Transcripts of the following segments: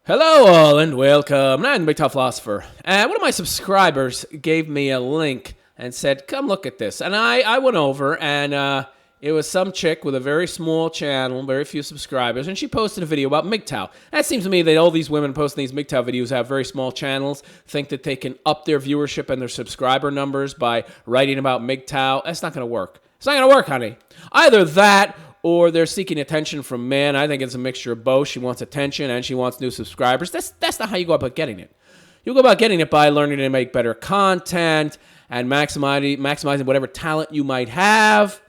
Hello all and welcome. I'm the MGTOW philosopher. One of my subscribers gave me a link and said, come look at this. And I went over and it was some chick with a very small channel, very few subscribers, and she posted a video about MGTOW. And it seems to me that all these women posting these MGTOW videos have very small channels, think that they can up their viewership and their subscriber numbers by writing about MGTOW. That's not going to work. It's not going to work, honey. Either that or they're seeking attention from men. I think it's a mixture of both. She wants attention and she wants new subscribers. That's not how you go about getting it. You go about getting it by learning to make better content and maximizing whatever talent you might have.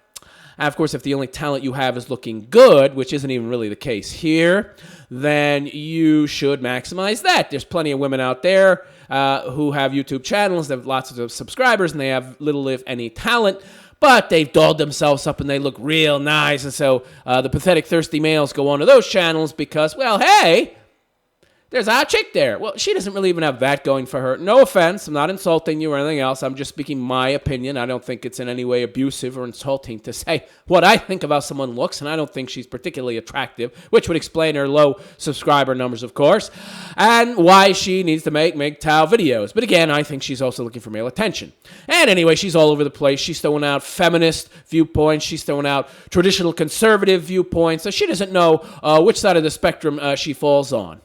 And of course, if the only talent you have is looking good, which isn't even really the case here, then you should maximize that. There's plenty of women out there who have YouTube channels, they have lots of subscribers, and they have little, if any, talent. But they've dolled themselves up and they look real nice. And so the pathetic, thirsty males go onto those channels because, well, hey, there's a hot chick there. Well, she doesn't really even have that going for her. No offense. I'm not insulting you or anything else. I'm just speaking my opinion. I don't think it's in any way abusive or insulting to say what I think of how someone looks, and I don't think she's particularly attractive, which would explain her low subscriber numbers, of course, and why she needs to make MGTOW videos. But again, I think she's also looking for male attention. And anyway, she's all over the place. She's throwing out feminist viewpoints. She's throwing out traditional conservative viewpoints. So she doesn't know which side of the spectrum she falls on.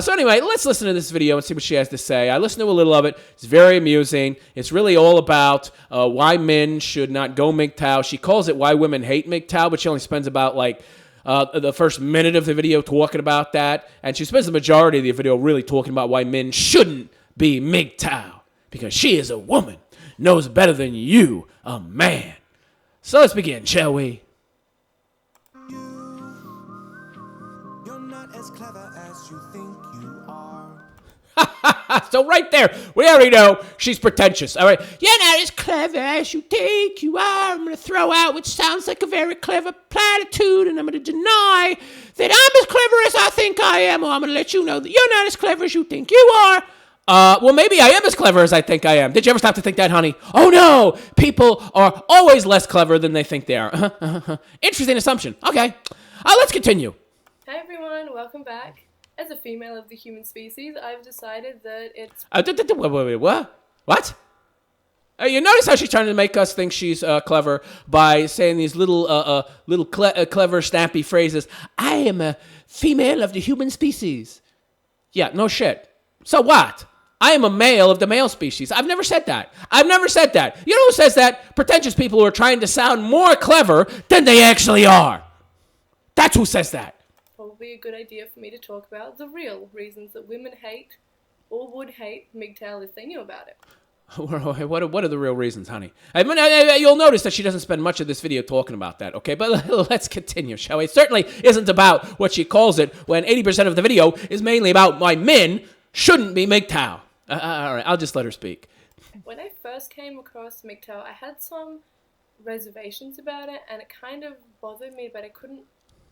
So anyway, let's listen to this video and see what she has to say. I listened to a little of it. It's very amusing. It's really all about why men should not go MGTOW. She calls it why women hate MGTOW, but she only spends about the first minute of the video talking about that. And she spends the majority of the video really talking about why men shouldn't be MGTOW. Because she is a woman, knows better than you, a man. So let's begin, shall we? You're not as clever as you think you are. So right there, we already know she's pretentious. All right, you're not as clever as you think you are. I'm going to throw out, which sounds like a very clever platitude, and I'm going to deny that I'm as clever as I think I am, or I'm going to let you know that you're not as clever as you think you are. Well, maybe I am as clever as I think I am. Did you ever stop to think that, honey? Oh, no. People are always less clever than they think they are. Interesting assumption. Okay. Let's continue. Hi, everyone. Welcome back. As a female of the human species, I've decided that it's... Wait, what? You notice how she's trying to make us think she's clever by saying these little clever, snappy phrases. I am a female of the human species. Yeah, no shit. So what? I am a male of the male species. I've never said that. You know who says that? Pretentious people who are trying to sound more clever than they actually are. That's who says that. Probably a good idea for me to talk about the real reasons that women hate or would hate MGTOW if they knew about it. What are the real reasons, honey? I mean, you'll notice that she doesn't spend much of this video talking about that, okay? But let's continue, shall we? It certainly isn't about what she calls it when 80% of the video is mainly about why men shouldn't be MGTOW. All right, I'll just let her speak. When I first came across MGTOW, I had some reservations about it, and it kind of bothered me, but I couldn't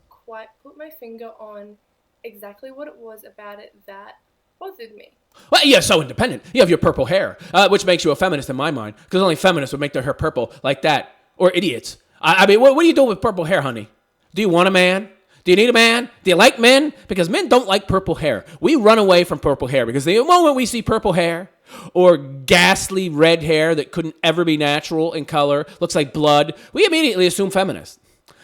quite put my finger on exactly what it was about it that bothered me. Well, you're so independent. You have your purple hair, which makes you a feminist in my mind, because only feminists would make their hair purple like that, or idiots. I mean, what are you doing with purple hair, honey? Do you want a man? Do you need a man? Do you like men? Because men don't like purple hair. We run away from purple hair because the moment we see purple hair or ghastly red hair that couldn't ever be natural in color, looks like blood, we immediately assume feminists.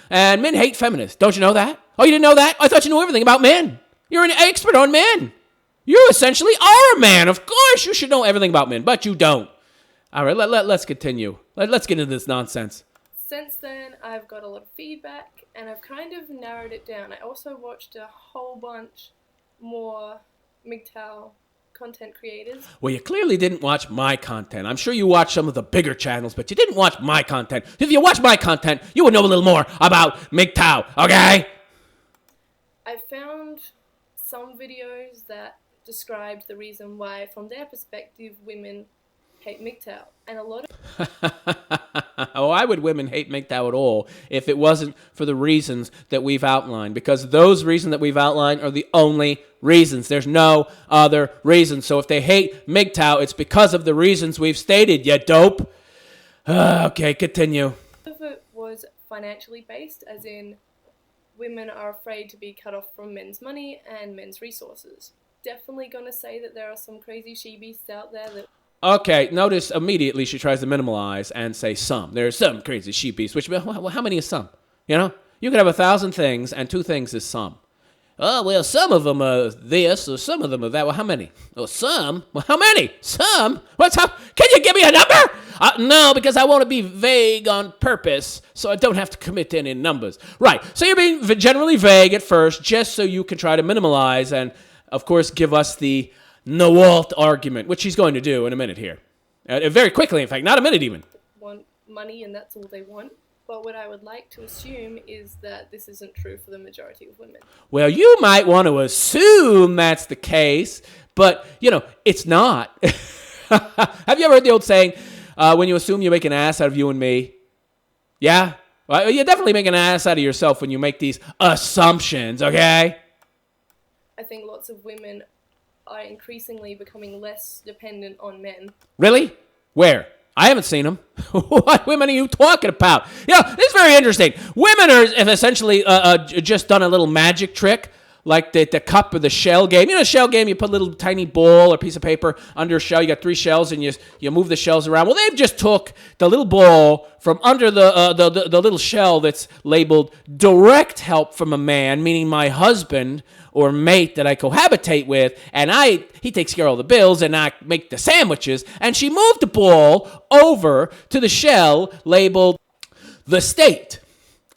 And men hate feminists. Don't you know that? Oh, you didn't know that? I thought you knew everything about men. You're an expert on men. You essentially are a man. Of course you should know everything about men, but you don't. All right, let's continue. Let's get into this nonsense. Since then, I've got a lot of feedback, and I've kind of narrowed it down. I also watched a whole bunch more MGTOW content creators. Well, you clearly didn't watch my content. I'm sure you watched some of the bigger channels, but you didn't watch my content. If you watched my content, you would know a little more about MGTOW, okay? I found some videos that described the reason why, from their perspective, women hate MGTOW. And a lot of... Oh, why would women hate MGTOW at all if it wasn't for the reasons that we've outlined? Because those reasons that we've outlined are the only reasons. There's no other reasons. So if they hate MGTOW, it's because of the reasons we've stated, you dope. Okay, continue. Of it was financially based, as in women are afraid to be cut off from men's money and men's resources. definitely going to say that there are some crazy she-beasts out there that... Okay, notice immediately she tries to minimalize and say some. There's some crazy she-beasts, which, well, how many is some? You know? You could have 1,000 things, and 2 things is some. Oh, well, some of them are this, or some of them are that. Well, how many? Oh, some? Well, how many? Some? Can you give me a number? No, because I want to be vague on purpose, so I don't have to commit to any numbers. Right, so you're being generally vague at first, just so you can try to minimalize and, of course, give us the Nawalt argument, which he's going to do in a minute here. Very quickly, in fact, not a minute even. Want money, and that's all they want. But what I would like to assume is that this isn't true for the majority of women. Well, you might want to assume that's the case, but, it's not. Have you ever heard the old saying, when you assume you make an ass out of you and me? Yeah? Well, you definitely make an ass out of yourself when you make these assumptions, okay? I think lots of women are increasingly becoming less dependent on men. Really? Where? I haven't seen them. What women are you talking about? It's very interesting. Women have essentially just done a little magic trick, like the cup or the shell game. Shell game, you put a little tiny ball or piece of paper under a shell. You got 3 shells, and you move the shells around. Well, they've just took the little ball from under the little shell that's labeled direct help from a man, meaning my husband or mate that I cohabitate with, and he takes care of all the bills, and I make the sandwiches, and she moved the ball over to the shell labeled the state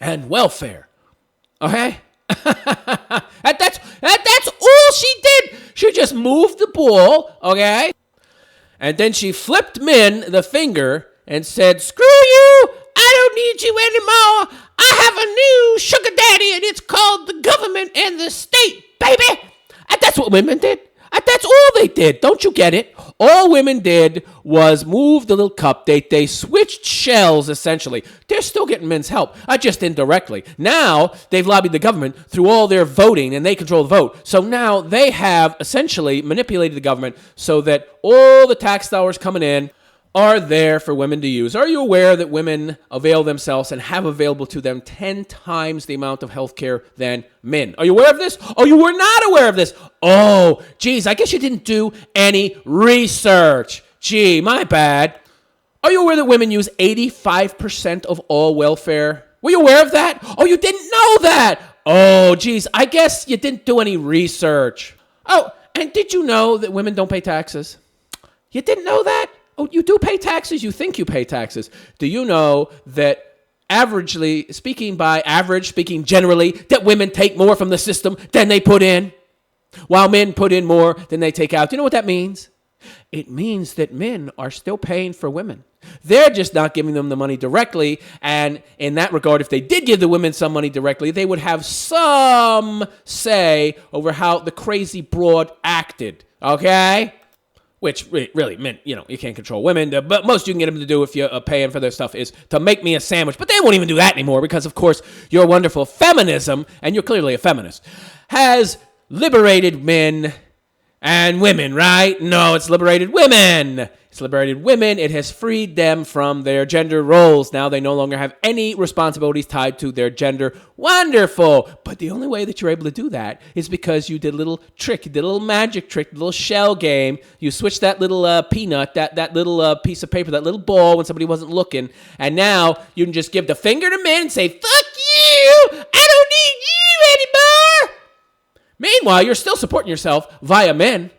and welfare. Okay? That's all she did. She just moved the ball, okay? And then she flipped Min the finger and said, "Screw you! I don't need you anymore. I have a new sugar daddy, and it's called the government and the state, baby." And that's what women did. And that's all they did. Don't you get it? All women did was move the little cup. They switched shells, essentially. They're still getting men's help, just indirectly. Now, they've lobbied the government through all their voting, and they control the vote. So now they have essentially manipulated the government so that all the tax dollars coming in are there for women to use. Are you aware that women avail themselves and have available to them 10 times the amount of health care than men? Are you aware of this? Oh, you were not aware of this. Oh, geez, I guess you didn't do any research. Gee, my bad. Are you aware that women use 85% of all welfare? Were you aware of that? Oh, you didn't know that. Oh, geez, I guess you didn't do any research. Oh, and did you know that women don't pay taxes? You didn't know that? Oh, you do pay taxes. You think you pay taxes. Do you know that speaking generally, that women take more from the system than they put in, while men put in more than they take out? Do you know what that means? It means that men are still paying for women. They're just not giving them the money directly. And in that regard, if they did give the women some money directly, they would have some say over how the crazy broad acted. Okay? Which really meant, you can't control women. But most you can get them to do if you're paying for their stuff is to make me a sandwich. But they won't even do that anymore because, of course, your wonderful feminism, and you're clearly a feminist, has liberated men and women, right? No, it's liberated women. It's liberated women. It has freed them from their gender roles. Now they no longer have any responsibilities tied to their gender. Wonderful. But the only way that you're able to do that is because you did a little trick. You did a little magic trick, a little shell game. You switched that little peanut, that little piece of paper, that little ball when somebody wasn't looking. And now you can just give the finger to men and say, "Fuck you! I don't need you anymore!" Meanwhile, you're still supporting yourself via men.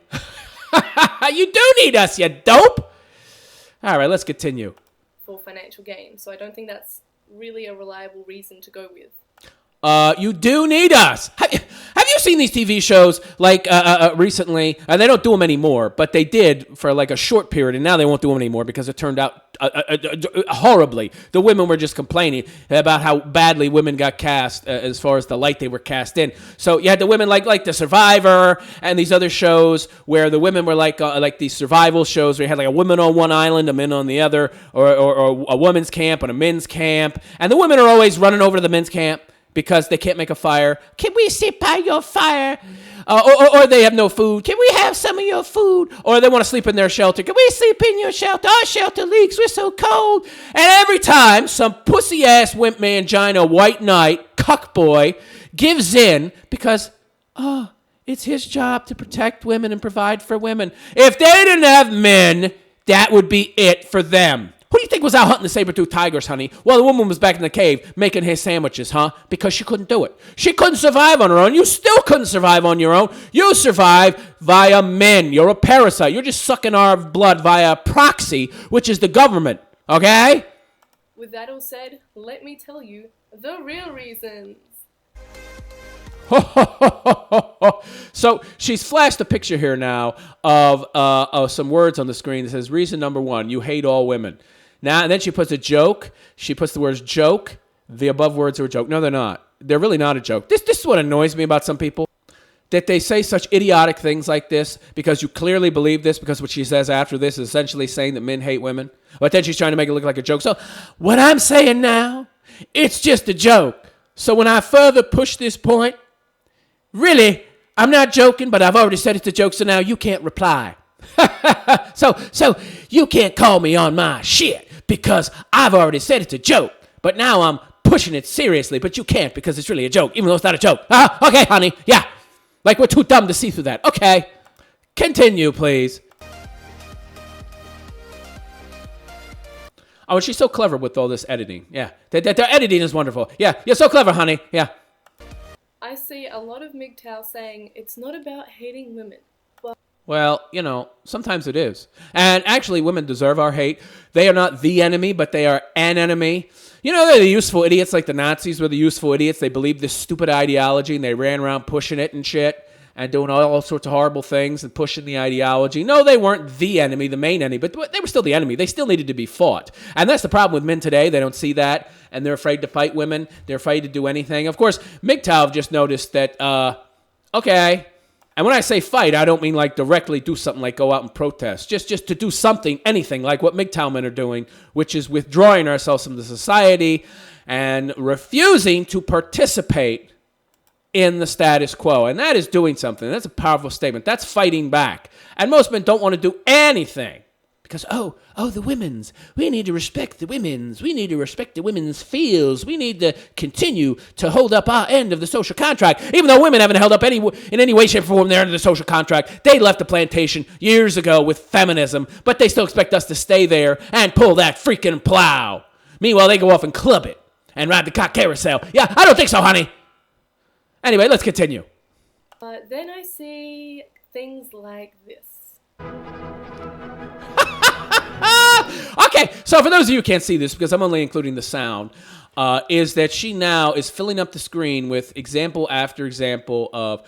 You do need us, you dope. All right, let's continue. For financial gain. So I don't think that's really a reliable reason to go with. You do need us. Have you seen these TV shows like recently? They don't do them anymore, but they did for like a short period, and now they won't do them anymore because it turned out horribly. The women were just complaining about how badly women got cast as far as the light they were cast in. So you had the women like The Survivor and these other shows where the women were like these survival shows where you had like a woman on one island, a man on the other, or a women's camp and a men's camp, and the women are always running over to the men's camp because they can't make a fire. Can we sit by your fire? Or they have no food. Can we have some of your food? Or they want to sleep in their shelter. Can we sleep in your shelter? Our shelter leaks. We're so cold. And every time some pussy-ass wimp mangina white knight, cuck boy, gives in because, it It's his job to protect women and provide for women. If they didn't have men, that would be it for them. Who do you think was out hunting the saber-toothed tigers, honey? Well, the woman was back in the cave making his sandwiches, huh? Because she couldn't do it. She couldn't survive on her own. You still couldn't survive on your own. You survive via men. You're a parasite. You're just sucking our blood via proxy, which is the government, okay? With that all said, let me tell you the real reasons. So she's flashed a picture here now of some words on the screen that says, reason number 1, you hate all women. Now, and then she puts a joke. She puts the words joke. The above words are a joke. No, they're not. They're really not a joke. This is what annoys me about some people, that they say such idiotic things like this because you clearly believe this, because what she says after this is essentially saying that men hate women. But then she's trying to make it look like a joke. So what I'm saying now, it's just a joke. So when I further push this point, really, I'm not joking, but I've already said it's a joke, so now you can't reply. So you can't call me on my shit because I've already said it's a joke, but now I'm pushing it seriously, but you can't because it's really a joke, even though it's not a joke. Okay, honey, yeah. Like we're too dumb to see through that. Okay, continue, please. Oh, and she's so clever with all this editing. Yeah, their editing is wonderful. Yeah, you're so clever, honey. Yeah. I see a lot of MGTOW saying it's not about hating women. Well, you know, sometimes it is. And actually, women deserve our hate. They are not the enemy, but they are an enemy. You know, they're the useful idiots, like the Nazis were the useful idiots. They believed this stupid ideology, and they ran around pushing it and shit, and doing all sorts of horrible things and pushing the ideology. No, they weren't the enemy, the main enemy, but they were still the enemy. They still needed to be fought. And that's the problem with men today. They don't see that, and they're afraid to fight women. They're afraid to do anything. Of course, MGTOW have just noticed that, okay. And when I say fight, I don't mean like directly do something like go out and protest. Just to do something, anything, like what MGTOW men are doing, which is withdrawing ourselves from the society and refusing to participate in the status quo. And that is doing something. That's a powerful statement. That's fighting back. And most men don't want to do anything. Because, the women's. We need to respect the women's. We need to respect the women's feels. We need to continue to hold up our end of the social contract. Even though women haven't held up in any way, shape, or form their end of the social contract. They left the plantation years ago with feminism, but they still expect us to stay there and pull that freaking plow. Meanwhile, they go off and club it and ride the cock carousel. Yeah, I don't think so, honey. Anyway, let's continue. Then I see things like this. Okay, so for those of you who can't see this, because I'm only including the sound, is that she now is filling up the screen with example after example of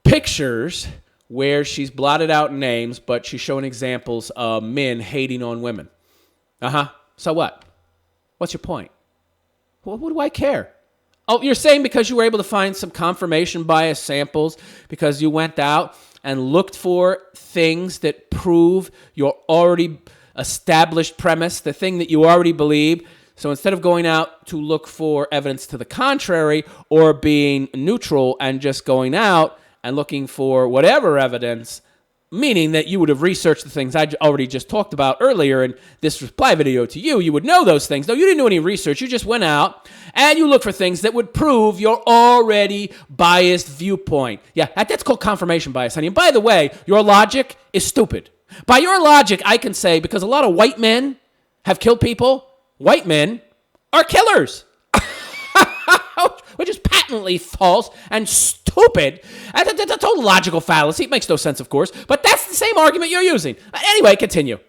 pictures where she's blotted out names, but she's showing examples of men hating on women. So what? What's your point? What do I care? Oh, you're saying because you were able to find some confirmation bias samples because you went out and looked for things that prove your already established premise, the thing that you already believe. So instead of going out to look for evidence to the contrary or being neutral and just going out and looking for whatever evidence, meaning that you would have researched the things I already just talked about earlier in this reply video to you, you would know those things. No, you didn't do any research. You just went out and you looked for things that would prove your already biased viewpoint. Yeah, that's called confirmation bias, honey. And by the way, your logic is stupid. By your logic, I can say, because a lot of white men have killed people, white men are killers. Which is patently false and stupid. That's a total logical fallacy. It makes no sense, of course, but that's the same argument you're using. Anyway, continue.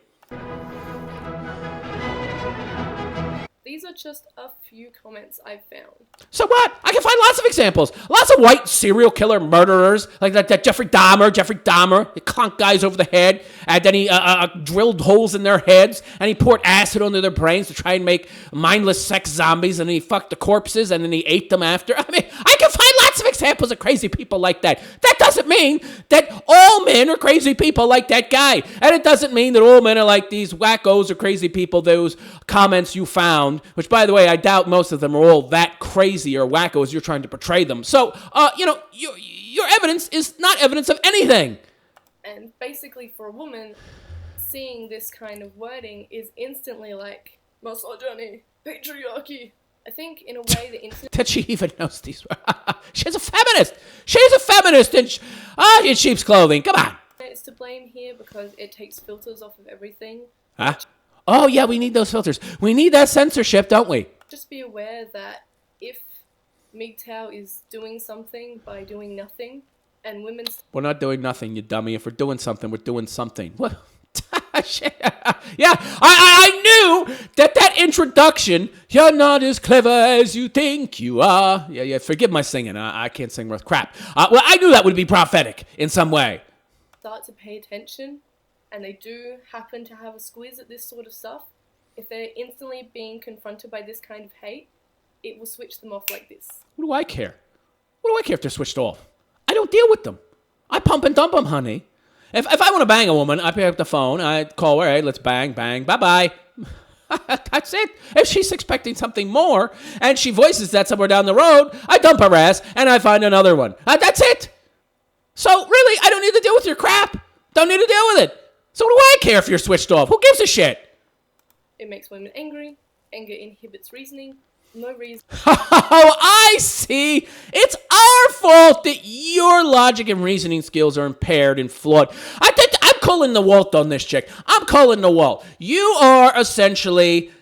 These are just a few comments I've found. So what? I can find lots of examples. Lots of white serial killer murderers, like that Jeffrey Dahmer. He clunked guys over the head, and then he drilled holes in their heads, and he poured acid onto their brains to try and make mindless sex zombies, and then he fucked the corpses, and then he ate them after. I mean, I can find lots of examples of crazy people like that. That doesn't mean that all men are crazy people like that guy. And it doesn't mean that all men are like these wackos or crazy people, those comments you found, which, by the way, I doubt most of them are all that crazy or wacko as you're trying to portray them. So, your evidence is not evidence of anything. And basically, for a woman, seeing this kind of wording is instantly like misogyny, patriarchy, I think in a way the internet That she even knows these. She's a feminist. She's a feminist in sheep's clothing. Come on. is to blame here because it takes filters off of everything. Huh? Oh, yeah, we need those filters. We need that censorship, don't we? Just be aware that if MGTOW is doing something by doing nothing, and women's... We're not doing nothing, you dummy. If we're doing something, we're doing something. What? Yeah, I knew that introduction, you're not as clever as you think you are. Yeah, forgive my singing. I can't sing worth crap. Well, I knew that would be prophetic in some way. Start to pay attention, and they do happen to have a squeeze at this sort of stuff. If they're instantly being confronted by this kind of hate, it will switch them off like this. What do I care? What do I care if they're switched off? I don't deal with them. I pump and dump them, honey. If I want to bang a woman, I pick up the phone, I call her, hey, let's bang, bye-bye. That's it. If she's expecting something more, and she voices that somewhere down the road, I dump her ass, and I find another one. That's it. So, really, I don't need to deal with your crap. Don't need to deal with it. So what do I care if you're switched off? Who gives a shit? It makes women angry. Anger inhibits reasoning. No reason. Oh, I see. It's our fault that your logic and reasoning skills are impaired and flawed. I'm calling the Walt on this chick. I'm calling the Walt. You are essentially...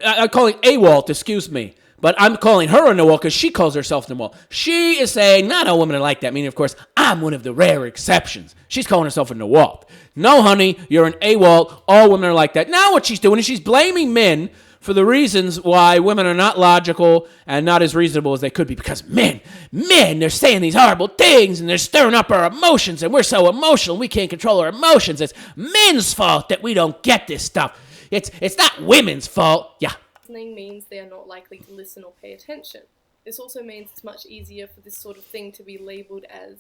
I'm calling a Walt, excuse me. But I'm calling her a Noel because she calls herself Noel. She is saying, not all women are like that. Meaning, of course, I'm one of the rare exceptions. She's calling herself a Noel. No, honey, you're an AWOL. All women are like that. Now what she's doing is she's blaming men for the reasons why women are not logical and not as reasonable as they could be. Because men, they're saying these horrible things and they're stirring up our emotions and we're so emotional we can't control our emotions. It's men's fault that we don't get this stuff. It's not women's fault. Yeah. Listening means they are not likely to listen or pay attention. This also means it's much easier for this sort of thing to be labeled as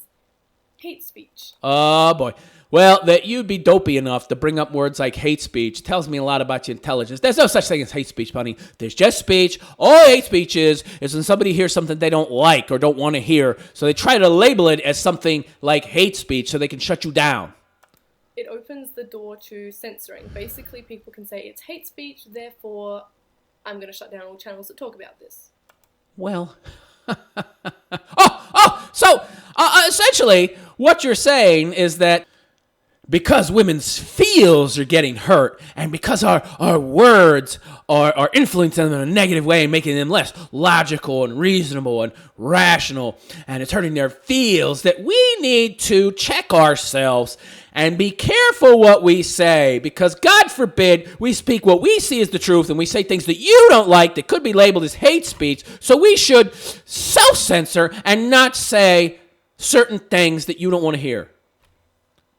hate speech. Oh, boy. Well, that you'd be dopey enough to bring up words like hate speech tells me a lot about your intelligence. There's no such thing as hate speech, honey. There's just speech. All hate speech is when somebody hears something they don't like or don't want to hear, so they try to label it as something like hate speech so they can shut you down. It opens the door to censoring. Basically, people can say it's hate speech, therefore I'm going to shut down all channels that talk about this. Well, so essentially what you're saying is that because women's feels are getting hurt and because our words are influencing them in a negative way and making them less logical and reasonable and rational and it's hurting their feels, that we need to check ourselves and be careful what we say, because God forbid we speak what we see as the truth and we say things that you don't like that could be labeled as hate speech. So we should self-censor and not say certain things that you don't want to hear.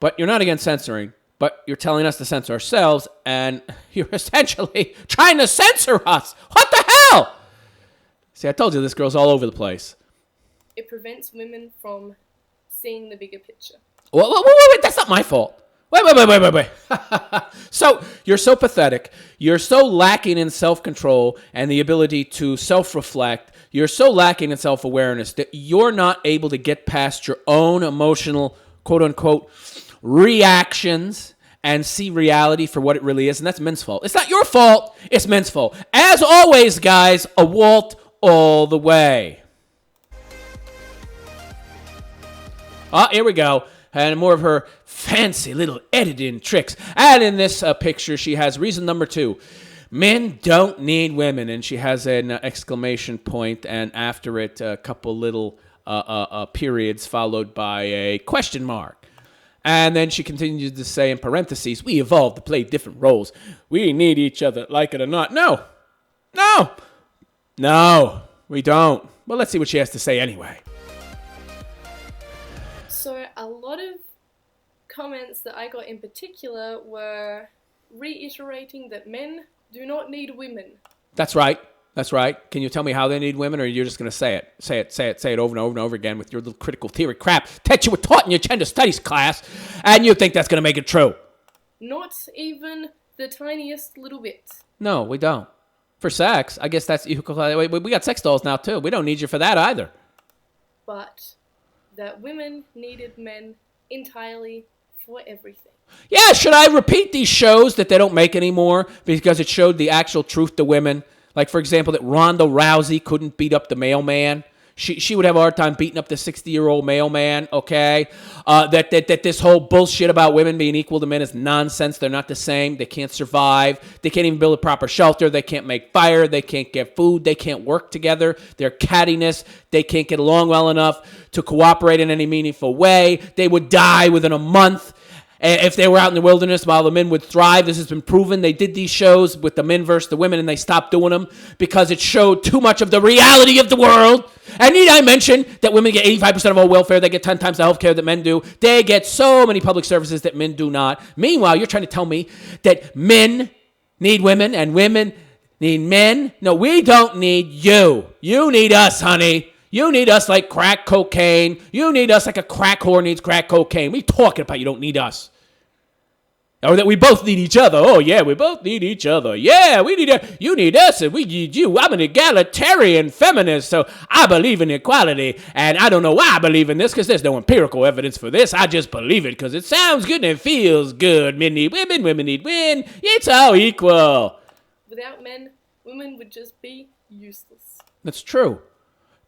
But you're not against censoring, but you're telling us to censor ourselves, and you're essentially trying to censor us. What the hell? See, I told you this girl's all over the place. It prevents women from seeing the bigger picture. Wait, that's not my fault. Wait. So, you're so pathetic. You're so lacking in self-control and the ability to self-reflect. You're so lacking in self-awareness that you're not able to get past your own emotional, quote-unquote, reactions and see reality for what it really is. And that's men's fault. It's not your fault. It's men's fault. As always, guys, a Walt all the way. Here we go. And more of her fancy little editing tricks. And in this picture, she has reason number 2. Men don't need women. And she has an exclamation point, and after it, a couple little periods followed by a question mark. And then she continues to say in parentheses, we evolved to play different roles. We need each other, like it or not. No, we don't. Well, let's see what she has to say anyway. So a lot of comments that I got in particular were reiterating that men do not need women. That's right. Can you tell me how they need women, or you're just going to say it? Say it over and over and over again with your little critical theory crap that you were taught in your gender studies class, and you think that's going to make it true. Not even the tiniest little bit. No, we don't. For sex, I guess that's... We got sex dolls now, too. We don't need you for that either. But that women needed men entirely for everything. Yeah, should I repeat these shows that they don't make anymore because it showed the actual truth to women? Like, for example, that Ronda Rousey couldn't beat up the mailman. She would have a hard time beating up the 60-year-old mailman, okay? That this whole bullshit about women being equal to men is nonsense. They're not the same. They can't survive. They can't even build a proper shelter. They can't make fire. They can't get food. They can't work together. Their cattiness. They can't get along well enough to cooperate in any meaningful way. They would die within a month. If they were out in the wilderness, while the men would thrive. This has been proven. They did these shows with the men versus the women, and they stopped doing them because it showed too much of the reality of the world. And need I mention that women get 85% of all welfare. They get 10 times the health care that men do. They get so many public services that men do not. Meanwhile, you're trying to tell me that men need women and women need men? No, we don't need you. You need us, honey. You need us like crack cocaine. You need us like a crack whore needs crack cocaine. What are you talking about? You don't need us. Or that we both need each other. Oh, yeah, we both need each other. Yeah, you need us and we need you. I'm an egalitarian feminist, so I believe in equality. And I don't know why I believe in this because there's no empirical evidence for this. I just believe it because it sounds good and it feels good. Men need women, women need men. It's all equal. Without men, women would just be useless. That's true.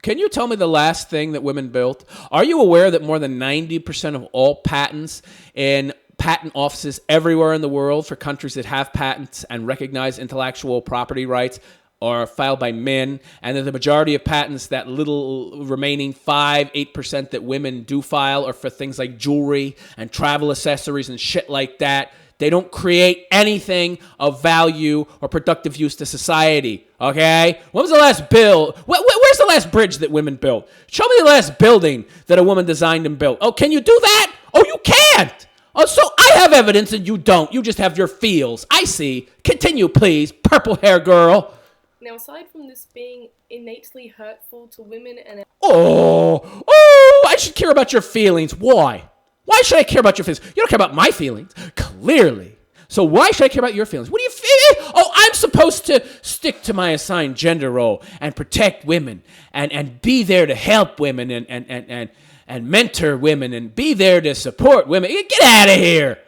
Can you tell me the last thing that women built? Are you aware that more than 90% of all patents in patent offices everywhere in the world for countries that have patents and recognize intellectual property rights are filed by men, and that the majority of patents, that little remaining 8% that women do file, are for things like jewelry and travel accessories and shit like that? They don't create anything of value or productive use to society, okay? When was the last where's the last bridge that women built? Show me the last building that a woman designed and built. Oh, can you do that? Oh, you can't. Oh, so I have evidence and you don't. You just have your feels. I see. Continue, please, purple hair girl. Now, aside from this being innately hurtful to women and... I should care about your feelings. Why? Why should I care about your feelings? You don't care about my feelings, clearly. So why should I care about your feelings? What do you feel? Oh, I'm supposed to stick to my assigned gender role and protect women and be there to help women and mentor women and be there to support women. Get out of here.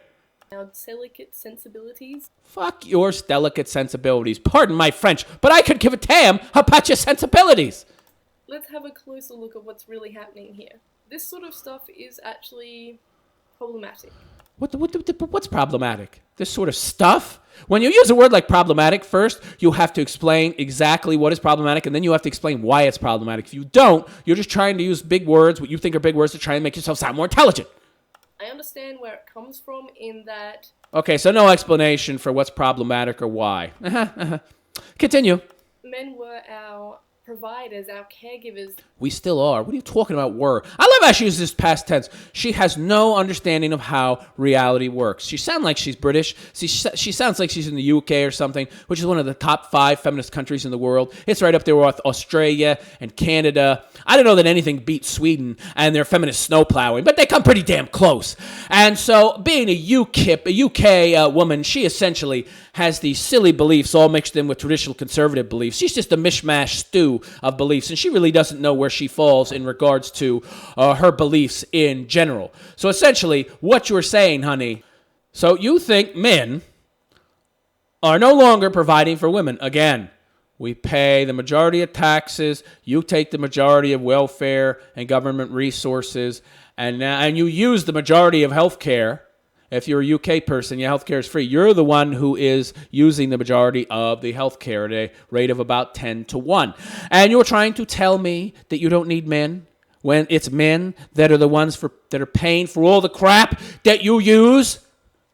Our delicate sensibilities. Fuck your delicate sensibilities. Pardon my French, but I could give a damn about your sensibilities. Let's have a closer look at what's really happening here. This sort of stuff is actually problematic. What's problematic? This sort of stuff? When you use a word like problematic, first you have to explain exactly what is problematic, and then you have to explain why it's problematic. If you don't, you're just trying to use big words, what you think are big words, to try and make yourself sound more intelligent. I understand where it comes from in that... Okay, so no explanation for what's problematic or why. Continue. Men were our providers, our caregivers. We still are. What are you talking about, were? I love how she uses this past tense. She has no understanding of how reality works. She sounds like she's British. She sounds like she's in the UK or something, which is one of the top 5 feminist countries in the world. It's right up there with Australia and Canada. I don't know that anything beats Sweden and their feminist snowplowing, but they come pretty damn close. And so, being a UK woman, she essentially has these silly beliefs all mixed in with traditional conservative beliefs. She's just a mishmash stew of beliefs, and she really doesn't know where she falls in regards to her beliefs in general. So essentially, what you're saying, honey, so you think men are no longer providing for women. Again, we pay the majority of taxes, you take the majority of welfare and government resources, and you use the majority of health care. If you're a UK person, your health care is free. You're the one who is using the majority of the health care at a rate of about 10-1. And you're trying to tell me that you don't need men when it's men that are the ones that are paying for all the crap that you use?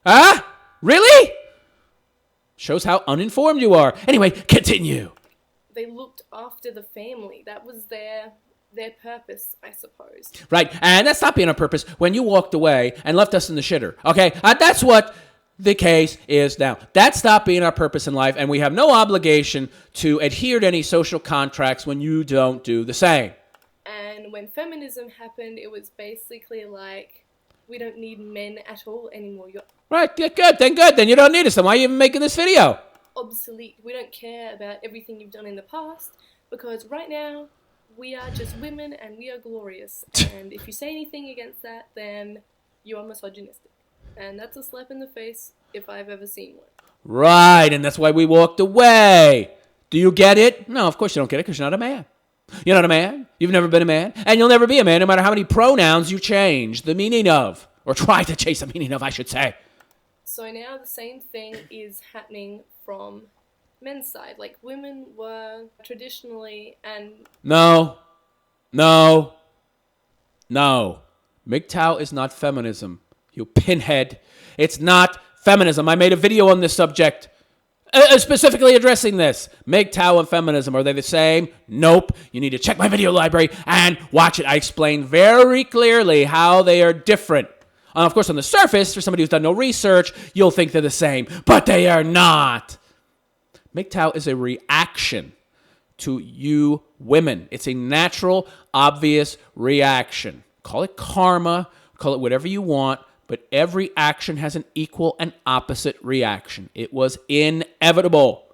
Huh? Really? Shows how uninformed you are. Anyway, continue. They looked after the family. That was their purpose, I suppose. Right, and that's not being on purpose when you walked away and left us in the shitter, okay? That's what the case is now. That's not being our purpose in life, and we have no obligation to adhere to any social contracts when you don't do the same. And when feminism happened, it was basically like, we don't need men at all anymore. You're right, good. Then you don't need us. Then why are you even making this video? Obsolete. We don't care about everything you've done in the past, because right now, we are just women and we are glorious. And if you say anything against that, then you are misogynistic. And that's a slap in the face if I've ever seen one. Right, and that's why we walked away. Do you get it? No, of course you don't get it because you're not a man. You're not a man. You've never been a man. And you'll never be a man no matter how many pronouns you change the meaning of. Or try to change the meaning of, I should say. So now the same thing is happening from men's side. Like, women were traditionally and... No. MGTOW is not feminism, you pinhead. It's not feminism. I made a video on this subject specifically addressing this. MGTOW and feminism, are they the same? Nope. You need to check my video library and watch it. I explain very clearly how they are different. Of course, on the surface, for somebody who's done no research, you'll think they're the same, but they are not. MGTOW is a reaction to you women. It's a natural, obvious reaction. Call it karma, call it whatever you want, but every action has an equal and opposite reaction. It was inevitable.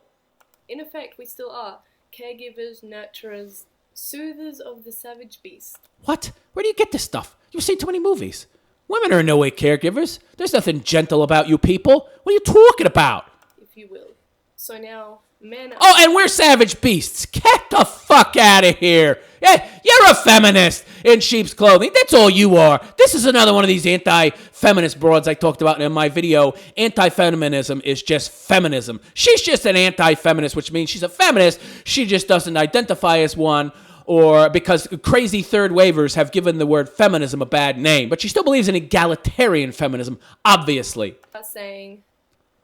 In effect, we still are caregivers, nurturers, soothers of the savage beast. What? Where do you get this stuff? You've seen too many movies. Women are in no way caregivers. There's nothing gentle about you people. What are you talking about? If you will. So now, men are... Oh, and we're savage beasts. Get the fuck out of here. Yeah, you're a feminist in sheep's clothing. That's all you are. This is another one of these anti-feminist broads I talked about in my video. Anti-feminism is just feminism. She's just an anti-feminist, which means she's a feminist. She just doesn't identify as one, or because crazy third wavers have given the word feminism a bad name. But she still believes in egalitarian feminism, obviously. Saying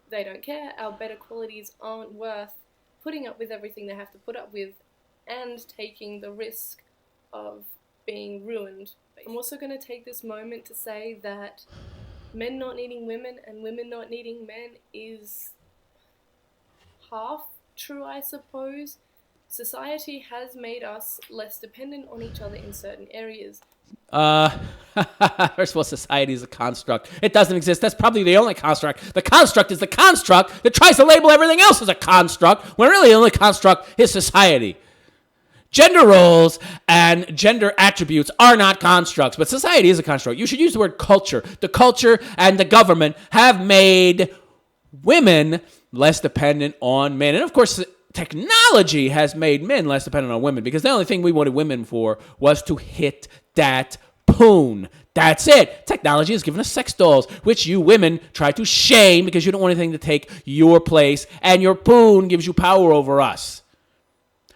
they don't care, our better qualities aren't worth putting up with everything they have to put up with and taking the risk of being ruined. I'm also going to take this moment to say that men not needing women and women not needing men is half true, I suppose. Society has made us less dependent on each other in certain areas. First of all, society is a construct. It doesn't exist. That's probably the only construct. The construct is the construct that tries to label everything else as a construct, when really the only construct is society. Gender roles and gender attributes are not constructs, but society is a construct. You should use the word culture. The culture and the government have made women less dependent on men. And of course, technology has made men less dependent on women, because the only thing we wanted women for was to hit that poon. That's it. Technology has given us sex dolls, which you women try to shame because you don't want anything to take your place, and your poon gives you power over us.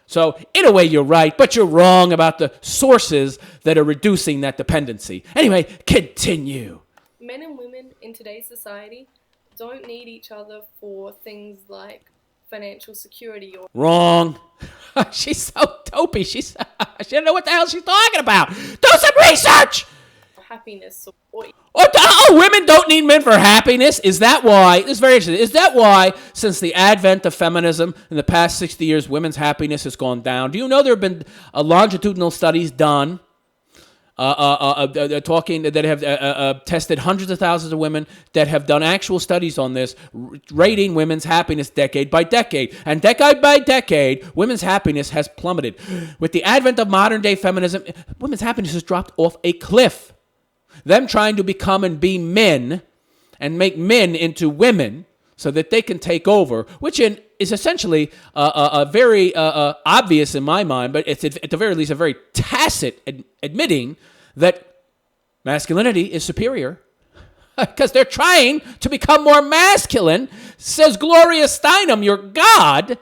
So, in a way, you're right, but you're wrong about the sources that are reducing that dependency. Anyway, continue. Men and women in today's society don't need each other for things like financial security or... Wrong. She's so dopey. She doesn't know what the hell she's talking about. Do some research! happiness or... Women don't need men for happiness? Is that why? This is very interesting. Is that why, since the advent of feminism in the past 60 years, women's happiness has gone down? Do you know there have been longitudinal studies done talking that have tested hundreds of thousands of women that have done actual studies on this, rating women's happiness decade by decade. And decade by decade, women's happiness has plummeted. With the advent of modern day feminism, women's happiness has dropped off a cliff. Them trying to become and be men and make men into women so that they can take over, which is essentially very obvious in my mind, but it's at the very least a very tacit admitting that masculinity is superior because they're trying to become more masculine, says Gloria Steinem, your God,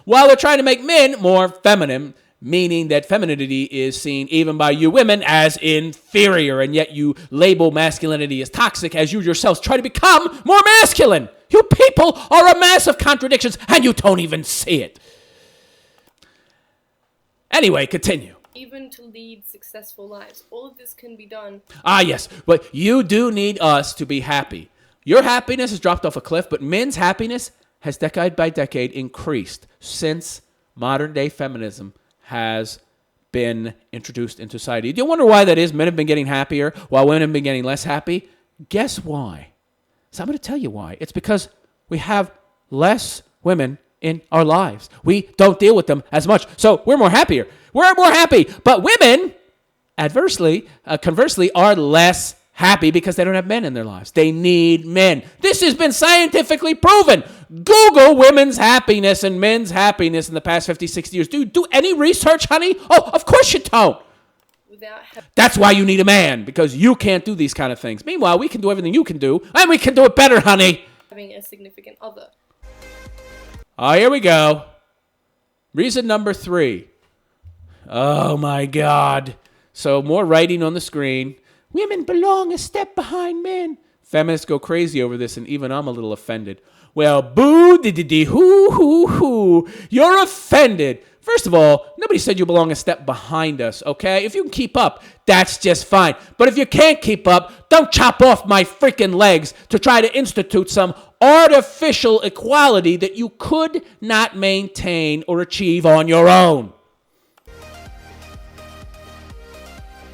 while they're trying to make men more feminine, meaning that femininity is seen even by you women as inferior, and yet you label masculinity as toxic as you yourselves try to become more masculine. You people are a mass of contradictions, and you don't even see it. Anyway, continue. Even to lead successful lives. All of this can be done. Ah, yes, but you do need us to be happy. Your happiness has dropped off a cliff, but men's happiness has decade by decade increased since modern day feminism has been introduced into society. Do you wonder why that is? Men have been getting happier while women have been getting less happy. Guess why? So I'm going to tell you why. It's because we have less women in our lives. We don't deal with them as much. So we're more happier. We're more happy. But women, conversely, are less happy because they don't have men in their lives. They need men. This has been scientifically proven. Google women's happiness and men's happiness in the past 50, 60 years. Do you do any research, honey? Oh, of course you don't. That's why you need a man, because you can't do these kind of things. Meanwhile, we can do everything you can do, and we can do it better, honey. Having a significant other. Oh, here we go. Reason number 3. Oh, my God. So more writing on the screen. Women belong a step behind men. Feminists go crazy over this, and even I'm a little offended. Well, boo-dee-dee-dee-hoo-hoo-hoo. You're offended. First of all, nobody said you belong a step behind us, okay? If you can keep up, that's just fine. But if you can't keep up, don't chop off my freaking legs to try to institute some artificial equality that you could not maintain or achieve on your own.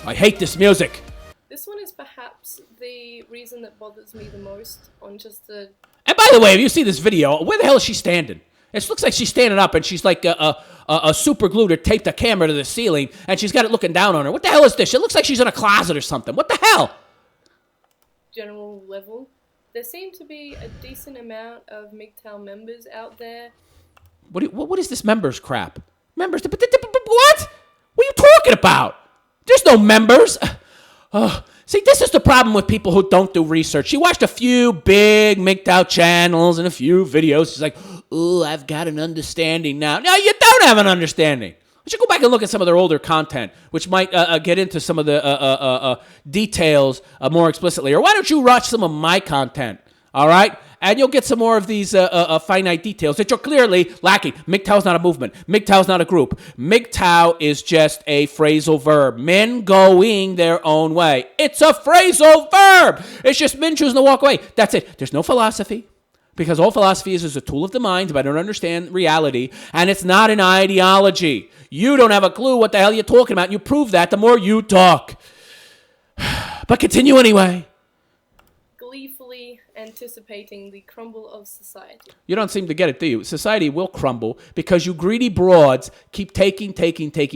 I hate this music. This one is perhaps the reason that bothers me the most on just the... And by the way, if you see this video, where the hell is she standing? It looks like she's standing up and she's like a super glue to tape the camera to the ceiling and she's got it looking down on her. What the hell is this? It looks like she's in a closet or something. What the hell? General level. There seem to be a decent amount of MGTOW members out there. What is this members crap? Members? What? What are you talking about? There's no members. See, this is the problem with people who don't do research. She watched a few big MGTOW channels and a few videos. She's like, ooh, I've got an understanding now. No, you don't have an understanding. We should go back and look at some of their older content, which might get into some of the details more explicitly. Or why don't you watch some of my content, all right? And you'll get some more of these finite details that you're clearly lacking. MGTOW is not a movement. MGTOW is not a group. MGTOW is just a phrasal verb. Men going their own way. It's a phrasal verb. It's just men choosing to walk away. That's it. There's no philosophy. Because all philosophy is a tool of the mind, but I don't understand reality. And it's not an ideology. You don't have a clue what the hell you're talking about. And you prove that the more you talk. But continue anyway. Gleefully anticipating the crumble of society. You don't seem to get it, do you? Society will crumble because you greedy broads keep taking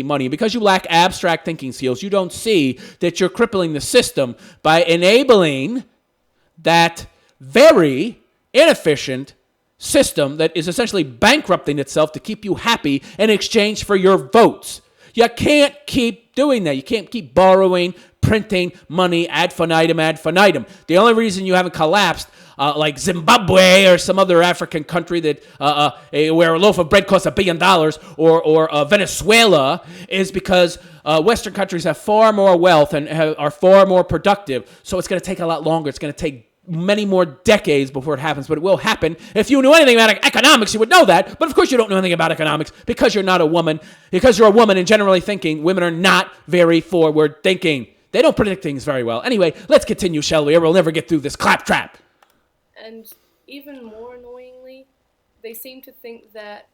money. And because you lack abstract thinking skills, you don't see that you're crippling the system by enabling that very inefficient system that is essentially bankrupting itself to keep you happy in exchange for your votes. You can't keep doing that. You can't keep borrowing, printing money ad infinitum. The only reason you haven't collapsed, like Zimbabwe or some other African country that where a loaf of bread costs $1 billion, or Venezuela, is because Western countries have far more wealth and are far more productive. So it's going to take a lot longer. It's going to take many more decades before it happens, but it will happen. If you knew anything about economics, you would know that. But of course you don't know anything about economics because you're not a woman. Because you're a woman and generally thinking, women are not very forward thinking. They don't predict things very well. Anyway, let's continue, shall we? Or we'll never get through this claptrap. And even more annoyingly, they seem to think that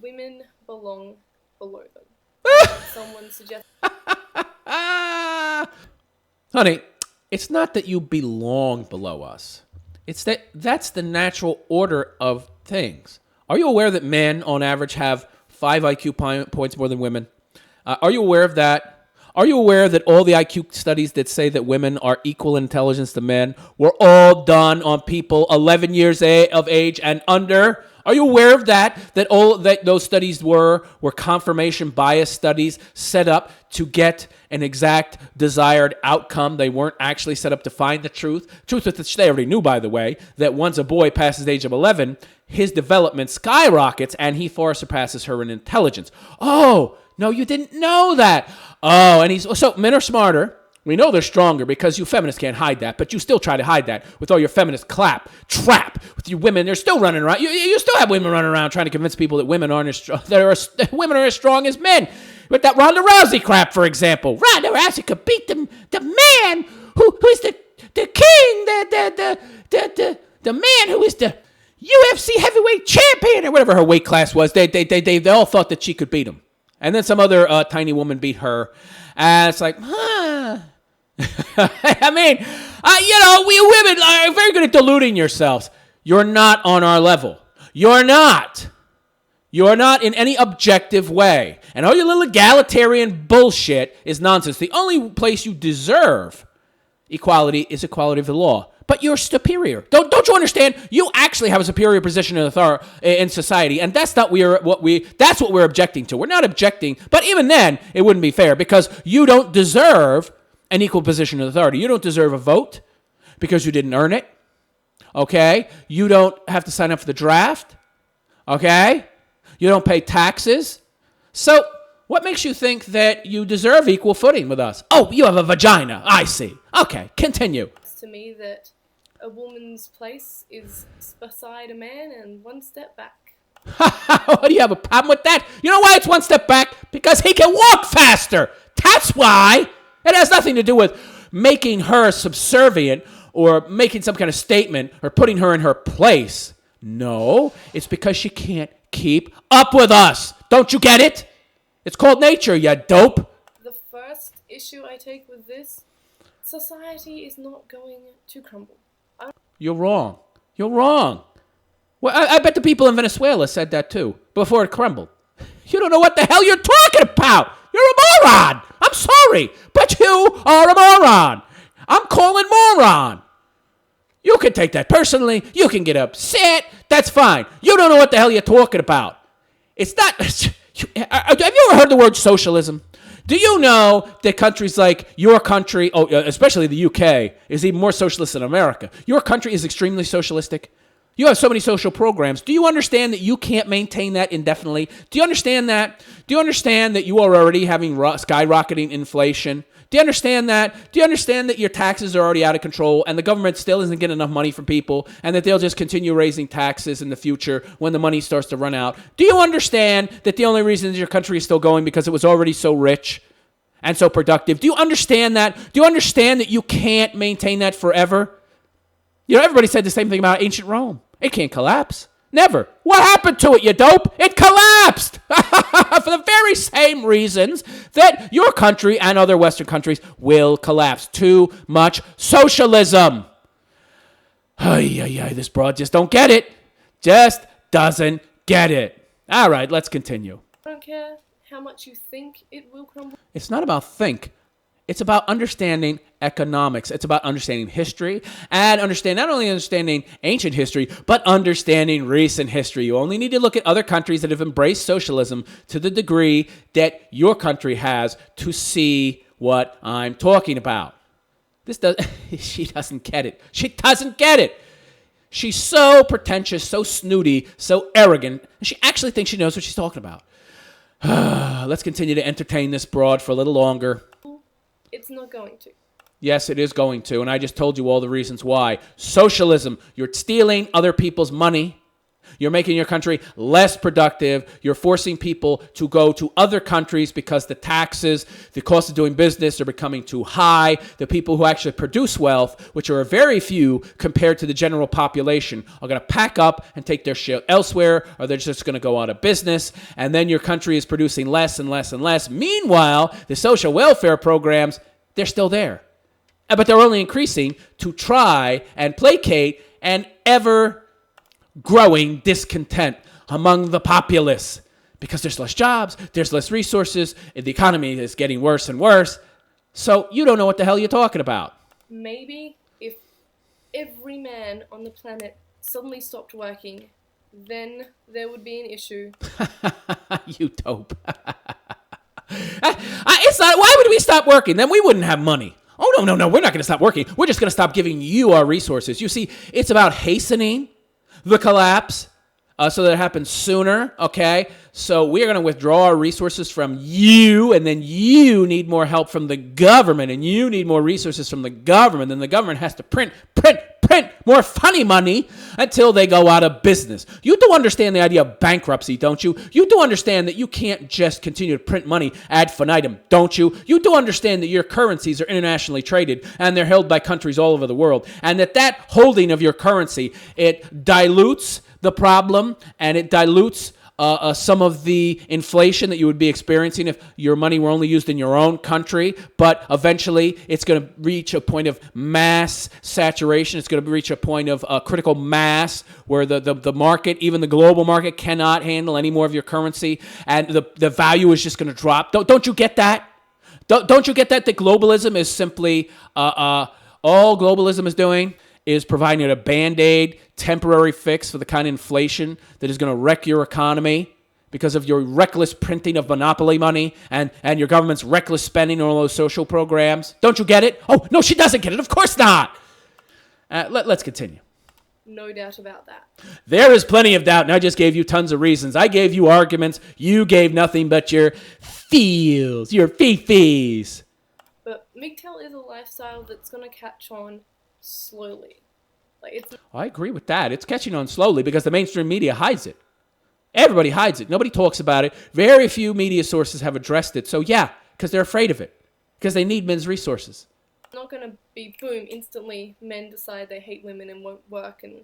women belong below them. Someone suggests... Honey, it's not that you belong below us. It's that's the natural order of things. Are you aware that men, on average, have 5 IQ points more than women? Are you aware of that? Are you aware that all the IQ studies that say that women are equal in intelligence to men were all done on people 11 years of age and under? Are you aware of that? That all that those studies were confirmation bias studies set up to get an exact desired outcome. They weren't actually set up to find the truth. Truth which they already knew, by the way, that once a boy passes the age of 11, his development skyrockets and he far surpasses her in intelligence. Oh, no, you didn't know that. Oh, and so men are smarter. We know they're stronger because you feminists can't hide that, but you still try to hide that with all your feminist trap with you women. They're still running around. You still have women running around trying to convince people that women aren't as strong. Women are as strong as men. With that Ronda Rousey crap, for example, Ronda Rousey could beat the man who's the king, the man who is the UFC heavyweight champion or whatever her weight class was. They all thought that she could beat him, and then some other tiny woman beat her. And it's like, I mean, we women are very good at deluding yourselves. You're not on our level. You're not. You're not in any objective way. And all your little egalitarian bullshit is nonsense. The only place you deserve equality is equality of the law. but you're superior. Don't you understand? You actually have a superior position in society, and that's not what we're objecting to. We're not objecting, but even then, it wouldn't be fair because you don't deserve an equal position of authority. You don't deserve a vote because you didn't earn it. Okay? You don't have to sign up for the draft. Okay? You don't pay taxes. So, what makes you think that you deserve equal footing with us? Oh, you have a vagina. I see. Okay, continue. To me that a woman's place is beside a man and one step back. What, do you have a problem with that? You know why it's one step back? Because he can walk faster. That's why. It has nothing to do with making her subservient or making some kind of statement or putting her in her place. No, it's because she can't keep up with us. Don't you get it? It's called nature, you dope. The first issue I take with this, society is not going to crumble. You're wrong. You're wrong. Well, I bet the people in Venezuela said that too, before it crumbled. You don't know what the hell you're talking about. You're a moron. I'm sorry, but you are a moron. I'm calling moron. You can take that personally. You can get upset. That's fine. You don't know what the hell you're talking about. It's not... Have you ever heard the word socialism? Do you know that countries like your country, especially the UK, is even more socialist than America? Your country is extremely socialistic. You have so many social programs. Do you understand that you can't maintain that indefinitely? Do you understand that? Do you understand that you are already having skyrocketing inflation? Do you understand that? Do you understand that your taxes are already out of control and the government still isn't getting enough money from people and that they'll just continue raising taxes in the future when the money starts to run out? Do you understand that the only reason your country is still going because it was already so rich and so productive? Do you understand that? Do you understand that you can't maintain that forever? You know, everybody said the same thing about ancient Rome. It can't collapse. Never. What happened to it, you dope? It collapsed for the very same reasons that your country and other Western countries will collapse. Too much socialism. This broad just don't get it. Just doesn't get it. All right, let's continue. I don't care how much you think it will crumble. It's not about think. It's about understanding economics. It's about understanding history and not only understanding ancient history, but understanding recent history. You only need to look at other countries that have embraced socialism to the degree that your country has to see what I'm talking about. She doesn't get it. She doesn't get it. She's so pretentious, so snooty, so arrogant, and she actually thinks she knows what she's talking about. Let's continue to entertain this broad for a little longer. It's not going to. Yes, it is going to, and I just told you all the reasons why. Socialism, you're stealing other people's money. You're making your country less productive. You're forcing people to go to other countries because the taxes, the cost of doing business are becoming too high. The people who actually produce wealth, which are very few compared to the general population, are going to pack up and take their shit elsewhere, or they're just going to go out of business, and then your country is producing less and less and less. Meanwhile, the social welfare programs, they're still there. But they're only increasing to try and placate an ever-growing discontent among the populace because there's less jobs, there's less resources, and the economy is getting worse and worse. So you don't know what the hell you're talking about. Maybe if every man on the planet suddenly stopped working, then there would be an issue. You dope. It's not. Why would we stop working? Then we wouldn't have money. Oh, no, we're not going to stop working. We're just going to stop giving you our resources. You see, it's about hastening the collapse so that it happens sooner, okay? So we're going to withdraw our resources from you, and then you need more help from the government, and you need more resources from the government. Then the government has to print more funny money until they go out of business. You do understand the idea of bankruptcy, don't you? You do understand that you can't just continue to print money ad infinitum, don't you? You do understand that your currencies are internationally traded and they're held by countries all over the world, and that holding of your currency, it dilutes the problem and it dilutes some of the inflation that you would be experiencing if your money were only used in your own country, but eventually it's going to reach a point of mass saturation. It's going to reach a point of critical mass where the market, even the global market, cannot handle any more of your currency, and the value is just going to drop. Don't you get that? Don't you get that globalism is simply all globalism is doing is providing a Band-Aid temporary fix for the kind of inflation that is going to wreck your economy because of your reckless printing of monopoly money and your government's reckless spending on all those social programs. Don't you get it? Oh, no, she doesn't get it. Of course not. Let's continue. No doubt about that. There is plenty of doubt, and I just gave you tons of reasons. I gave you arguments. You gave nothing but your feels, your fee-fees. But MGTOW is a lifestyle that's going to catch on slowly. I agree with that. It's catching on slowly because the mainstream media hides it. Everybody hides it. Nobody talks about it. Very few media sources have addressed it. So yeah, because they're afraid of it. Because they need men's resources. It's not going to be, boom, instantly men decide they hate women and won't work and...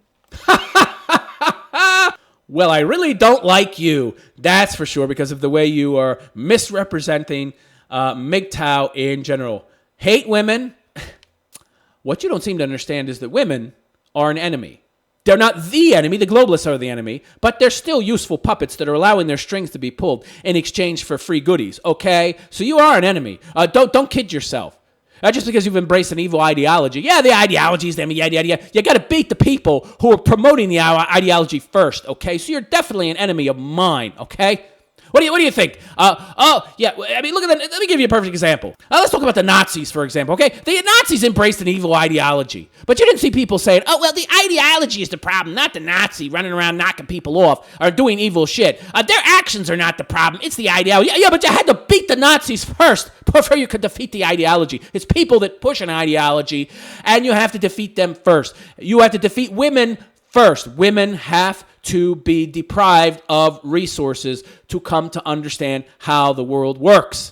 Well, I really don't like you. That's for sure because of the way you are misrepresenting MGTOW in general. Hate women. What you don't seem to understand is that women are an enemy. They're not the enemy. The globalists are the enemy, but they're still useful puppets that are allowing their strings to be pulled in exchange for free goodies. Okay, so you are an enemy. Don't kid yourself. Just because you've embraced an evil ideology. Yeah, the ideology is the enemy. Yeah. You got to beat the people who are promoting the ideology first. Okay, so you're definitely an enemy of mine. Okay. What do you think? Yeah. I mean, look at that. Let me give you a perfect example. Let's talk about the Nazis, for example. Okay, the Nazis embraced an evil ideology, but you didn't see people saying, "Oh, well, the ideology is the problem, not the Nazi running around knocking people off or doing evil shit. Their actions are not the problem; it's the ideology." Yeah, but you had to beat the Nazis first before you could defeat the ideology. It's people that push an ideology, and you have to defeat them first. You have to defeat women first. Women have to be deprived of resources to come to understand how the world works.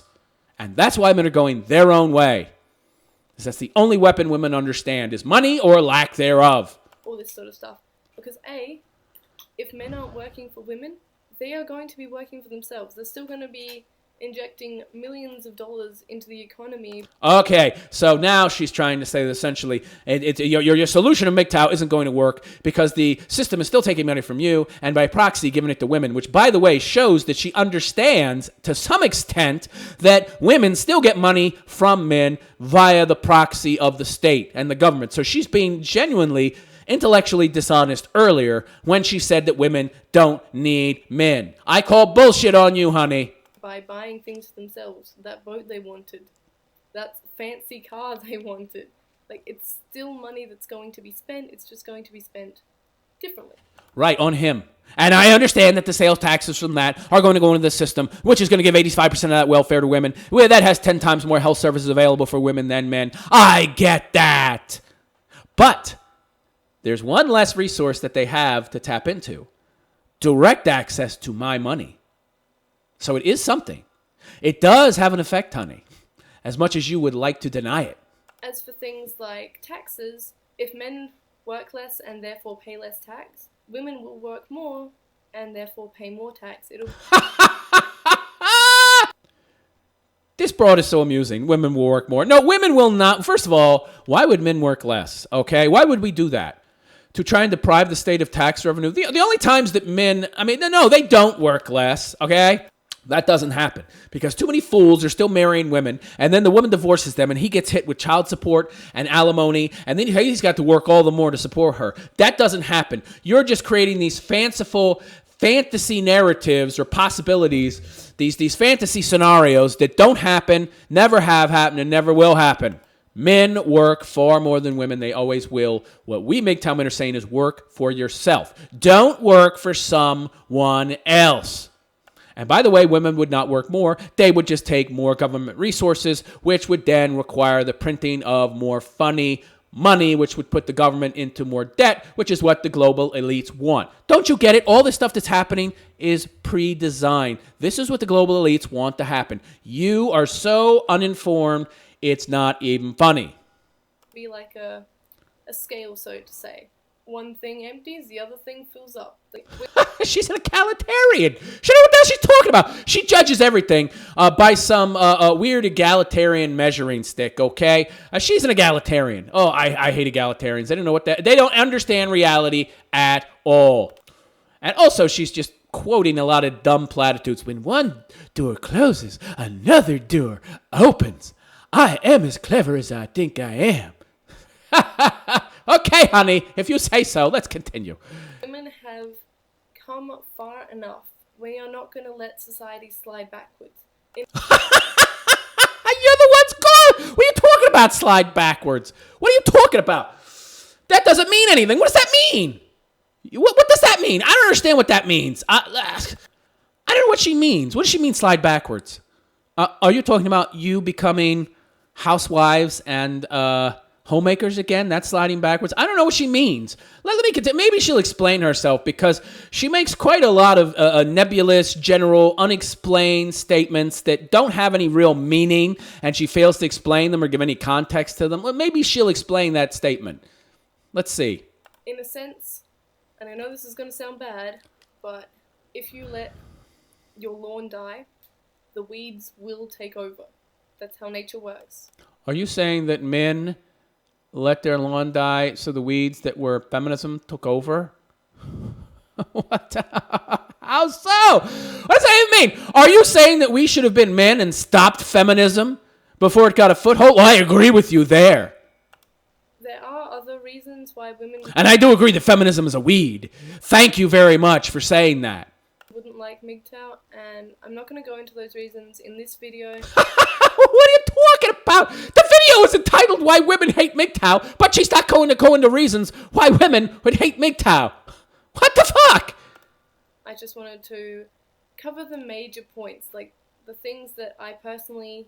And that's why men are going their own way. Because that's the only weapon women understand is money or lack thereof. All this sort of stuff. Because A, if men aren't working for women, they are going to be working for themselves. They're still going to be injecting millions of dollars into the economy. Okay, so now she's trying to say that essentially your solution of MGTOW isn't going to work because the system is still taking money from you and by proxy giving it to women, which, by the way, shows that she understands to some extent that women still get money from men via the proxy of the state and the government. So she's being genuinely intellectually dishonest earlier when she said that women don't need men. I call bullshit on you, honey. By buying things for themselves. That boat they wanted. That fancy car they wanted. It's still money that's going to be spent. It's just going to be spent differently. Right, on him. And I understand that the sales taxes from that are going to go into the system, which is going to give 85% of that welfare to women. Well, that has 10 times more health services available for women than men. I get that. But there's one less resource that they have to tap into. Direct access to my money. So it is something. It does have an effect, honey, as much as you would like to deny it. As for things like taxes, if men work less and therefore pay less tax, women will work more and therefore pay more tax. This broad is so amusing. Women will work more. No, women will not. First of all, why would men work less? Okay, why would we do that? To try and deprive the state of tax revenue? The only times that men, no, they don't work less, okay? That doesn't happen because too many fools are still marrying women, and then the woman divorces them, and he gets hit with child support and alimony, and then he's got to work all the more to support her. That doesn't happen. You're just creating these fanciful fantasy narratives or possibilities, these fantasy scenarios that don't happen, never have happened, and never will happen. Men work far more than women. They always will. What we MGTOW men are saying is work for yourself. Don't work for someone else. And by the way, women would not work more. They would just take more government resources, which would then require the printing of more funny money, which would put the government into more debt, which is what the global elites want. Don't you get it? All this stuff that's happening is pre-designed. This is what the global elites want to happen. You are so uninformed, it's not even funny. Be like a scale, so to say. One thing empties, the other thing fills up. She's an egalitarian. She knows what the hell she's talking about. She judges everything by some weird egalitarian measuring stick, okay? She's an egalitarian. Oh, I hate egalitarians. They don't know what that... They don't understand reality at all. And also, she's just quoting a lot of dumb platitudes. When one door closes, another door opens. I am as clever as I think I am. Okay, honey, if you say so, let's continue. Women have come far enough. We are not going to let society slide backwards. You're the ones going. What are you talking about, slide backwards? What are you talking about? That doesn't mean anything. What does that mean? What does that mean? I don't understand what that means. I don't know what she means. What does she mean, slide backwards? Are you talking about you becoming housewives and homemakers again? That's sliding backwards? I don't know what she means. Let me continue. Maybe she'll explain herself, because she makes quite a lot of nebulous, general, unexplained statements that don't have any real meaning, and she fails to explain them or give any context to them. Well, maybe she'll explain that statement. Let's see. In a sense, and I know this is going to sound bad, but if you let your lawn die, the weeds will take over. That's how nature works. Are you saying that men let their lawn die so the weeds that were feminism took over? What? How so? What does that even mean? Are you saying that we should have been men and stopped feminism before it got a foothold? Well, I agree with you there. There are other reasons why women And I do agree that feminism is a weed. Thank you very much for saying that. wouldn't like MGTOW, and I'm not going to go into those reasons in this video. What are you talking about? The video is entitled Why Women Hate MGTOW, but she's not going to go into reasons why women would hate MGTOW. What the fuck? I just wanted to cover the major points, like the things that I personally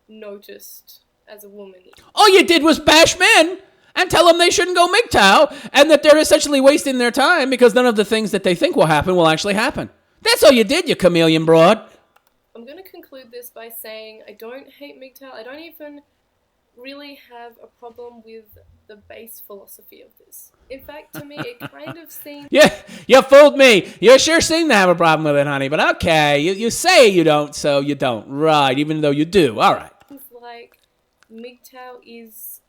noticed as a woman. All you did was bash men and tell them they shouldn't go MGTOW, and that they're essentially wasting their time because none of the things that they think will happen will actually happen. That's all you did, you chameleon broad. I'm going to conclude this by saying I don't hate MGTOW. I don't even really have a problem with the base philosophy of this. In fact, to me, it kind of seems Yeah, you fooled me. You sure seem to have a problem with it, honey, but okay. You say you don't, so you don't. Right, even though you do. All right. like MGTOW is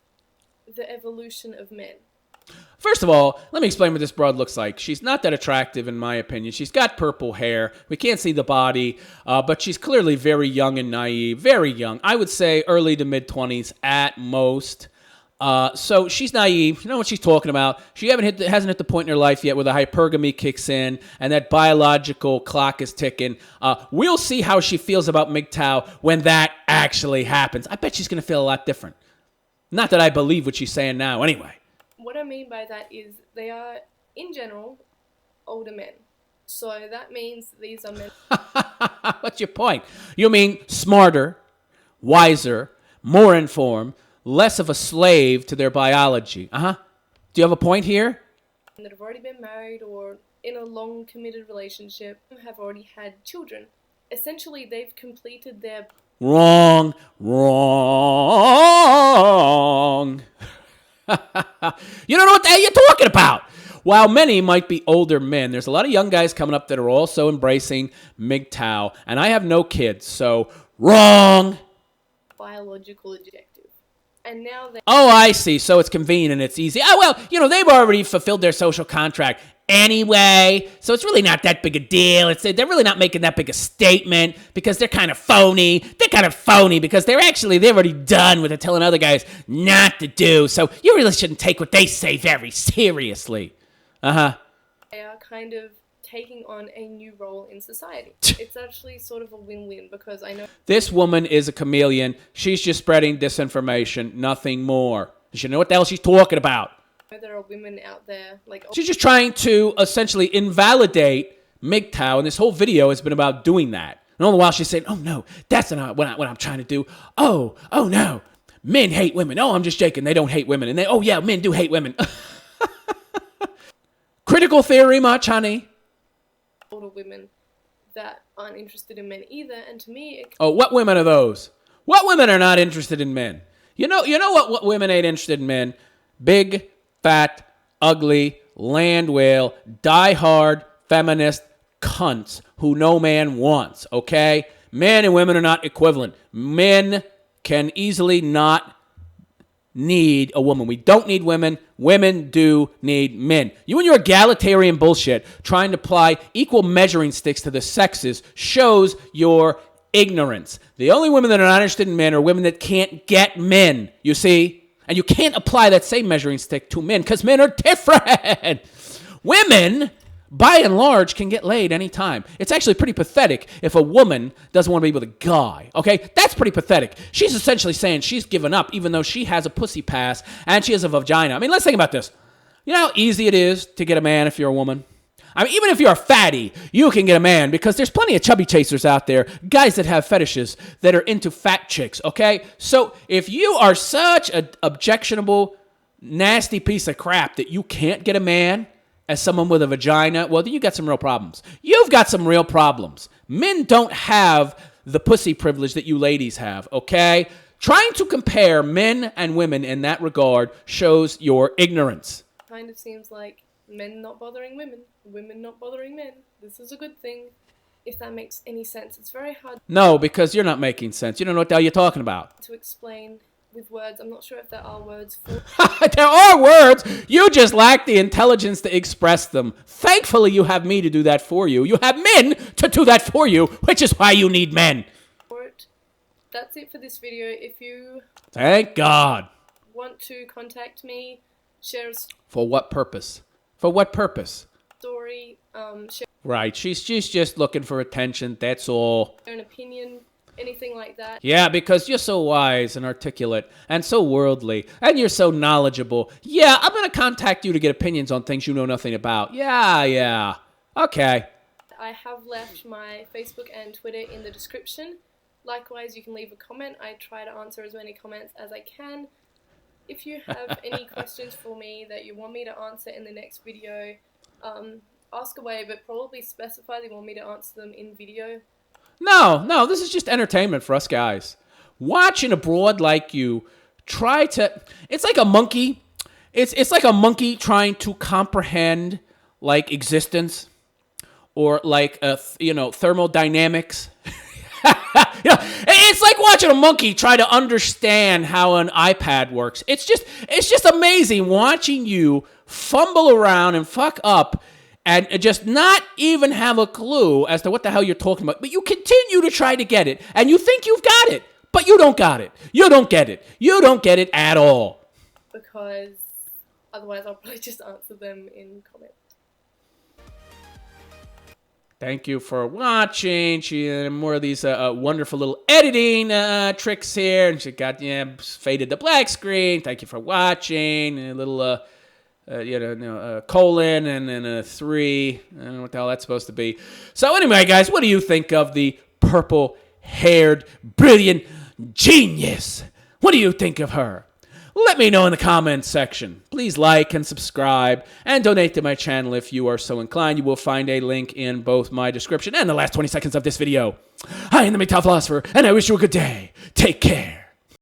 the evolution of men. First of all, let me explain what this broad looks like. She's not that attractive, in my opinion. She's got purple hair. We can't see the body, but she's clearly very young and naive. Very young. I would say early to mid-20s at most. So she's naive. You know what she's talking about. She hasn't hit the point in her life yet where the hypergamy kicks in and that biological clock is ticking. We'll see how she feels about MGTOW when that actually happens. I bet she's going to feel a lot different. Not that I believe what she's saying now anyway. What I mean by that is they are, in general, older men. So that means these are men. What's your point? You mean smarter, wiser, more informed, less of a slave to their biology. Do you have a point here? That have already been married or in a long committed relationship, have already had children. Essentially, they've completed their... Wrong. You don't know what the hell you're talking about. While many might be older men, there's a lot of young guys coming up that are also embracing MGTOW, and I have no kids, so wrong. biological objective. And now they... Oh, I see. So it's convenient and it's easy. Oh, well, they've already fulfilled their social contract anyway, so it's really not that big a deal. They're really not making that big a statement because they're kind of phony. They're kind of phony because they've already done what they're telling other guys not to do, so you really shouldn't take what they say very seriously. They are kind of taking on a new role in society. It's actually sort of a win-win because I know... This woman is a chameleon. She's just spreading disinformation, nothing more. She know what the hell she's talking about. There are women out there like... She's just trying to essentially invalidate MGTOW, and this whole video has been about doing that. And all the while she's saying, oh no, that's not what I'm trying to do. Oh no, men hate women. Oh, I'm just joking, they don't hate women. And oh yeah, men do hate women. Critical theory much, honey? Older women that aren't interested in men either, and to me... Oh, what women are those? What women are not interested in men? You know what women ain't interested in men? Big, fat, ugly, land whale, die-hard, feminist cunts who no man wants, okay? Men and women are not equivalent. Men can easily not need a woman. We don't need women. Women do need men. You and your egalitarian bullshit trying to apply equal measuring sticks to the sexes shows your ignorance. The only women that are not interested in men are women that can't get men, you see? And you can't apply that same measuring stick to men because men are different. Women, by and large, can get laid anytime. It's actually pretty pathetic if a woman doesn't want to be with a guy, okay? That's pretty pathetic. She's essentially saying she's given up even though she has a pussy pass and she has a vagina. I mean, let's think about this. You know how easy it is to get a man if you're a woman? I mean, even if you're a fatty, you can get a man because there's plenty of chubby chasers out there, guys that have fetishes that are into fat chicks, okay? So if you are such an objectionable, nasty piece of crap that you can't get a man as someone with a vagina, well, then you got some real problems. You've got some real problems. Men don't have the pussy privilege that you ladies have, okay? Trying to compare men and women in that regard shows your ignorance. Kind of seems like men not bothering women, women not bothering men. This is a good thing, if that makes any sense. It's very hard No, because you're not making sense. You don't know what the hell you're talking about. to explain with words. I'm not sure if there are words for There are words. You just lack the intelligence to express them. Thankfully, you have me to do that for you. You have men to do that for you, which is why you need men. it. That's it for this video. If you Thank God. want to contact me, share a For what purpose? For what purpose? story, share Right. She's just looking for attention. That's all. an opinion, anything like that. Yeah, because you're so wise and articulate and so worldly and you're so knowledgeable. Yeah, I'm going to contact you to get opinions on things you know nothing about. Yeah. Okay. I have left my Facebook and Twitter in the description. Likewise, you can leave a comment. I try to answer as many comments as I can. If you have any questions for me that you want me to answer in the next video, ask away, but probably specify that you want me to answer them in video. No, this is just entertainment for us guys. Watching a broad like you try to... It's like a monkey. It's like a monkey trying to comprehend, like, existence or, like, thermodynamics. It's like watching a monkey try to understand how an iPad works. It's just amazing watching you fumble around and fuck up and just not even have a clue as to what the hell you're talking about. But you continue to try to get it, and you think you've got it, but you don't got it. You don't get it. You don't get it at all. Because otherwise I'll probably just answer them in comments. Thank you for watching. She more of these wonderful little editing tricks here, and she got faded the black screen. Thank you for watching. A little colon and then a 3. I don't know what the hell that's supposed to be. So anyway, guys, what do you think of the purple-haired, brilliant genius? What do you think of her? Let me know in the comments section. Please like and subscribe and donate to my channel if you are so inclined. You will find a link in both my description and the last 20 seconds of this video. I am the MGTOW philosopher, and I wish you a good day. Take care.